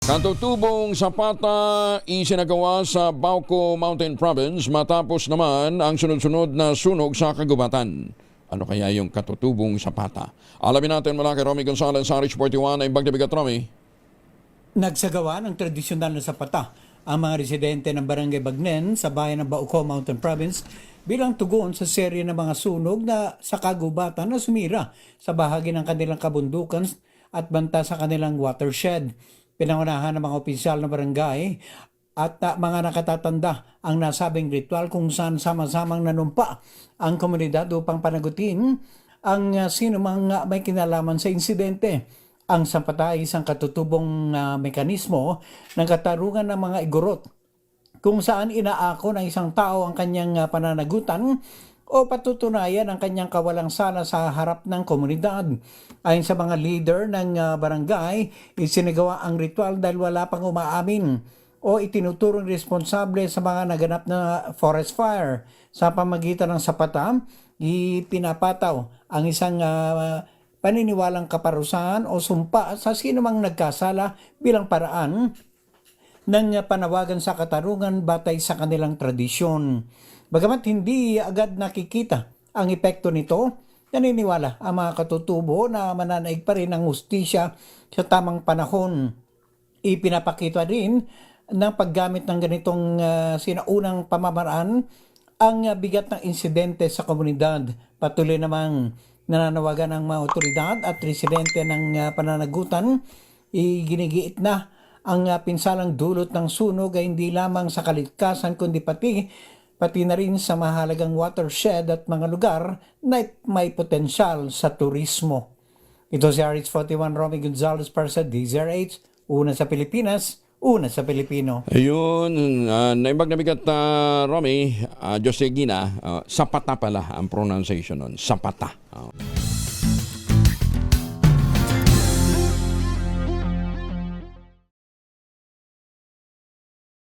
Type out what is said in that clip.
Katutubong Zapata isinagawa sa Bauco Mountain Province matapos naman ang sunod-sunod na sunog sa kagubatan. Ano kaya yung katutubong Zapata? Alamin natin mula kay Romy Gonzalez sa RH 41 ay Bagdabigat. Romy. Nagsagawa ng tradisyonal na sapata ang mga residente ng Barangay Bagnen sa bayan ng Bauco Mountain Province bilang tugon sa serye ng mga sunog na sa kagubatan na sumira sa bahagi ng kanilang kabundukan at banta sa kanilang watershed. Pinangunahan ng mga opisyal ng barangay at mga nakatatanda ang nasabing ritual kung saan sama-samang nanumpa ang komunidad upang panagutin ang sino mang may kinalaman sa insidente. Ang sampata ay isang katutubong mekanismo ng katarungan ng mga igorot kung saan inaako ng isang tao ang kanyang pananagutan o patutunayan ang kanyang kawalang sala sa harap ng komunidad. Ayon sa mga leader ng barangay, isinagawa ang ritual dahil wala pang umaamin o itinuturong responsable sa mga naganap na forest fire. Sa pamagitan ng sapata, ipinapataw ang isang paniniwalang kaparusahan o sumpa sa sinumang nagkasala bilang paraan ng panawagan sa katarungan batay sa kanilang tradisyon. Bagamat hindi agad nakikita ang epekto nito, naniniwala ang mga katutubo na mananaig pa rin ang hustisya sa tamang panahon. Ipinapakita rin ng paggamit ng ganitong sinaunang pamamaraan ang bigat ng insidente sa komunidad. Patuloy namang nananawagan ng mga otoridad at residente ng pananagutan, iginigiit na ang pinsalang dulot ng sunog ay hindi lamang sa kaligtasan kundi pati na rin sa mahalagang watershed at mga lugar na may potensyal sa turismo. Ito si RH 41 Romy Gonzalez para sa DZRH, una sa Pilipinas, una sa Pilipino. Ayun, naimbag na bigat, Romy, Jose Gina, Zapata pala ang pronunciation nun, Zapata.